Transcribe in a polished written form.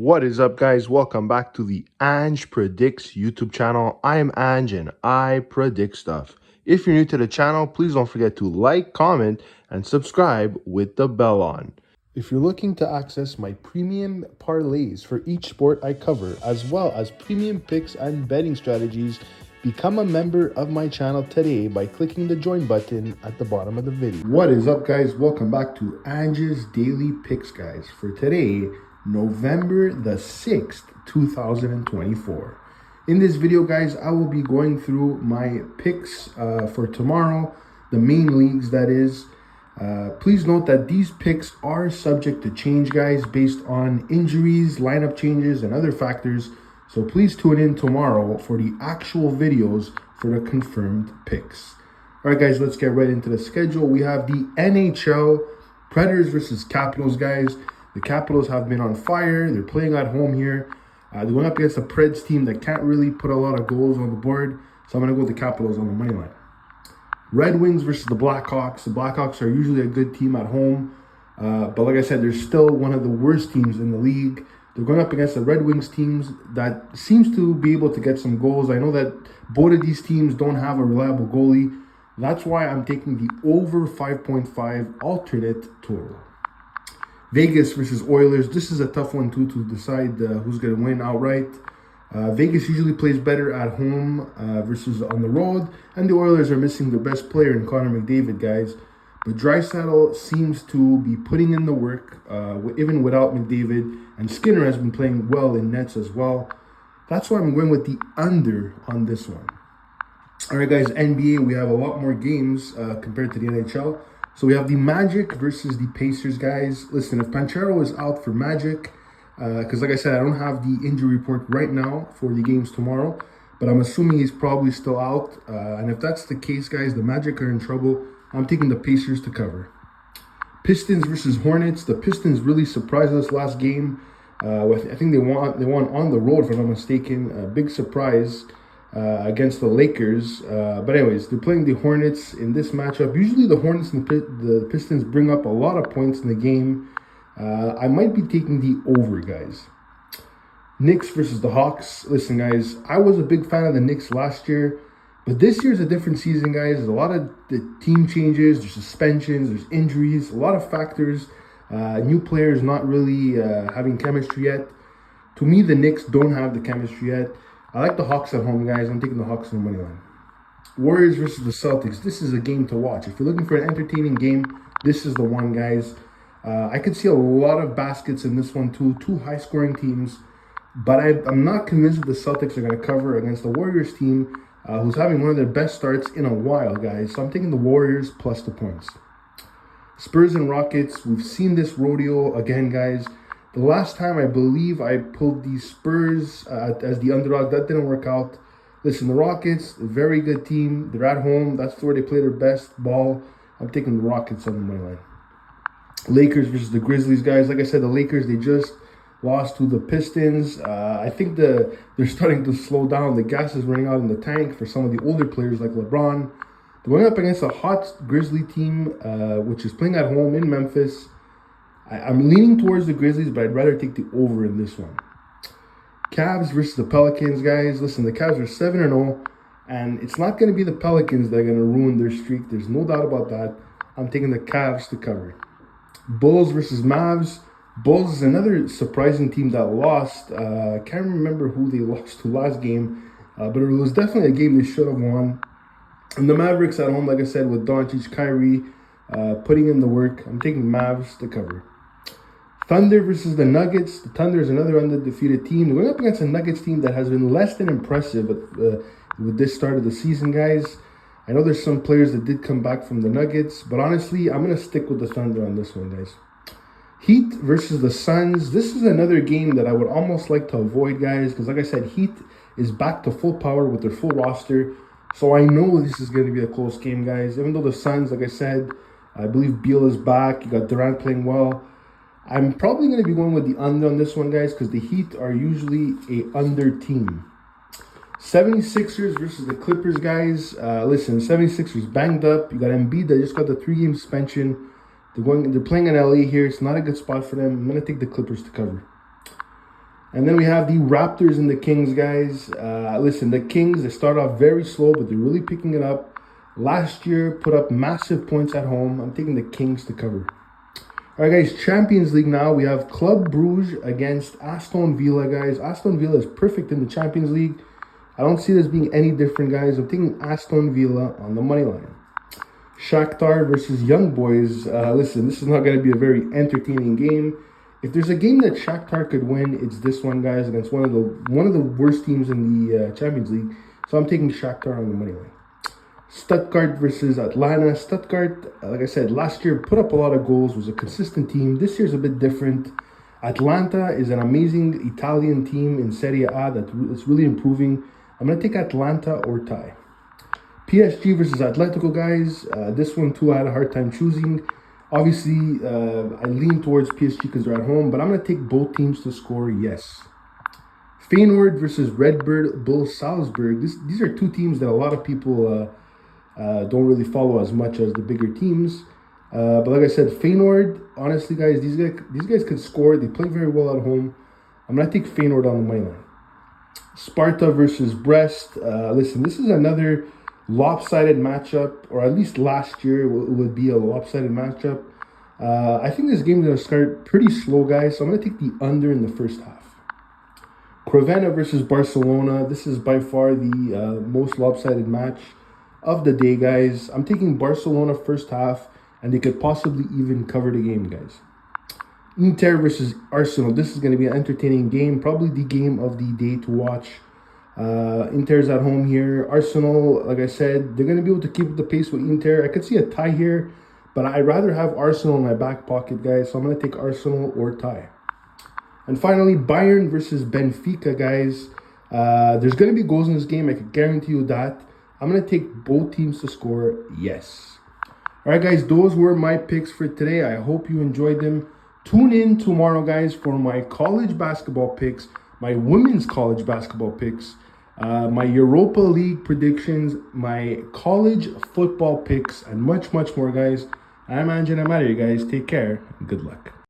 What is up, guys? Welcome back to the Ange Predicts YouTube channel. I am Ange and I predict stuff. If you're new to the channel, please don't forget to like, comment, and subscribe with the bell on. If you're looking to access my premium parlays for each sport I cover, as well as premium picks and betting strategies, become a member of my channel today by clicking the join button at the bottom of the video. What is up, guys? Welcome back to Ange's Daily Picks, guys. For today, November the 6th, 2024. In this video, guys, I will be going through my picks for tomorrow, the main leagues, that is. Please note that these picks are subject to change, guys, based on injuries, lineup changes, and other factors. So please tune in tomorrow for the actual videos for the confirmed picks. All right, guys, let's get right into the schedule. We have the NHL Predators versus Capitals, guys. The Capitals have been on fire. They're playing at home here. They're going up against a Preds team that can't really put a lot of goals on the board. So I'm going to go with the Capitals on the money line. Red Wings versus the Blackhawks. The Blackhawks are usually a good team at home. But like I said, they're still one of the worst teams in the league. They're going up against the Red Wings teams that seems to be able to get some goals. I know that both of these teams don't have a reliable goalie. That's why I'm taking the over 5.5 alternate total. Vegas versus Oilers. This is a tough one too to decide who's going to win outright. Vegas usually plays better at home versus on the road, and the Oilers are missing their best player in Connor McDavid, guys. But Draisaitl seems to be putting in the work, even without McDavid, and Skinner has been playing well in nets as well. That's why I'm going with the under on this one. All right, guys, NBA, we have a lot more games compared to the NHL. So we have the Magic versus the Pacers, guys. Listen, if Panchero is out for Magic, because like I said, I don't have the injury report right now for the games tomorrow, but I'm assuming he's probably still out. And if that's the case, guys, the Magic are in trouble. I'm taking the Pacers to cover. Pistons versus Hornets. The Pistons really surprised us last game. I think they won on the road, if I'm not mistaken. A big surprise against the Lakers. But anyways, they're playing the Hornets in this matchup. Usually the Hornets and the Pistons bring up a lot of points in the game. I might be taking the over, guys. Knicks versus the Hawks. Listen, guys, I was a big fan of the Knicks last year, but this year's a different season, guys. There's a lot of the team changes, there's suspensions, there's injuries, a lot of factors. New players not really having chemistry yet. To me, the Knicks don't have the chemistry yet. I like the Hawks at home, guys. I'm taking the Hawks on the money line. Warriors versus the Celtics. This is a game to watch. If you're looking for an entertaining game, this is the one, guys. I could see a lot of baskets in this one, too. Two high-scoring teams. But I'm not convinced that the Celtics are going to cover against the Warriors team, who's having one of their best starts in a while, guys. So I'm taking the Warriors plus the points. Spurs and Rockets. We've seen this rodeo again, guys. The last time, I believe, I pulled the Spurs as the underdog. That didn't work out. Listen, the Rockets, a very good team. They're at home. That's where they play their best ball. I'm taking the Rockets on the money line. Lakers versus the Grizzlies, guys. Like I said, the Lakers, they just lost to the Pistons. I think they're starting to slow down. The gas is running out in the tank for some of the older players like LeBron. They're going up against a hot Grizzly team, which is playing at home in Memphis. I'm leaning towards the Grizzlies, but I'd rather take the over in this one. Cavs versus the Pelicans, guys. Listen, the Cavs are 7-0, and it's not going to be the Pelicans that are going to ruin their streak. There's no doubt about that. I'm taking the Cavs to cover. Bulls versus Mavs. Bulls is another surprising team that lost. I can't remember who they lost to last game, but it was definitely a game they should have won. And the Mavericks at home, like I said, with Doncic, Kyrie putting in the work. I'm taking Mavs to cover. Thunder versus the Nuggets. The Thunder is another undefeated team. They're going up against a Nuggets team that has been less than impressive with this start of the season, guys. I know there's some players that did come back from the Nuggets, but honestly, I'm going to stick with the Thunder on this one, guys. Heat versus the Suns. This is another game that I would almost like to avoid, guys, because like I said, Heat is back to full power with their full roster. So I know this is going to be a close game, guys. Even though the Suns, like I said, I believe Beal is back. You got Durant playing well. I'm probably going to be going with the under on this one, guys, because the Heat are usually a under team. 76ers versus the Clippers, guys. Listen, 76ers banged up. You got Embiid that just got the 3-game suspension. They're playing in LA here. It's not a good spot for them. I'm going to take the Clippers to cover. And then we have the Raptors and the Kings, guys. Listen, the Kings, they start off very slow, but they're really picking it up. Last year, put up massive points at home. I'm taking the Kings to cover. All right, guys, Champions League now. We have Club Brugge against Aston Villa, guys. Aston Villa is perfect in the Champions League. I don't see this being any different, guys. I'm taking Aston Villa on the money line. Shakhtar versus Young Boys. Listen, this is not going to be a very entertaining game. If there's a game that Shakhtar could win, it's this one, guys, against one of the worst teams in the Champions League. So I'm taking Shakhtar on the money line. Stuttgart versus Atlanta. Stuttgart, like I said, last year put up a lot of goals, was a consistent team. This year's a bit different. Atlanta is an amazing Italian team in Serie A that's really improving. I'm going to take Atlanta or tie. PSG versus Atletico, guys. This one, too, I had a hard time choosing. Obviously, I lean towards PSG because they're at home, but I'm going to take both teams to score, yes. Feyenoord versus Red Bull Salzburg. These are two teams that a lot of people don't really follow as much as the bigger teams. But like I said, Feyenoord, honestly, guys, these guys can score. They play very well at home. I'm going to take Feyenoord on the money line. Sparta versus Brest. Listen, this is another lopsided matchup, or at least last year it would be a lopsided matchup. I think this game is going to start pretty slow, guys, so I'm going to take the under in the first half. Crevena versus Barcelona. This is by far the most lopsided match of the day, guys. I'm taking Barcelona first half, and they could possibly even cover the game, guys. Inter versus Arsenal. This is going to be an entertaining game, probably the game of the day to watch. Inter's at home here. Arsenal, like I said, they're going to be able to keep the pace with Inter. I could see a tie here, but I'd rather have Arsenal in my back pocket, guys. So I'm going to take Arsenal or tie. And finally, Bayern versus Benfica, guys. There's going to be goals in this game. I can guarantee you that. I'm going to take both teams to score, yes. All right, guys, those were my picks for today. I hope you enjoyed them. Tune in tomorrow, guys, for my college basketball picks, my women's college basketball picks, my Europa League predictions, my college football picks, and much, much more, guys. I'm Ange, and I'm out of here, guys. Take care and good luck.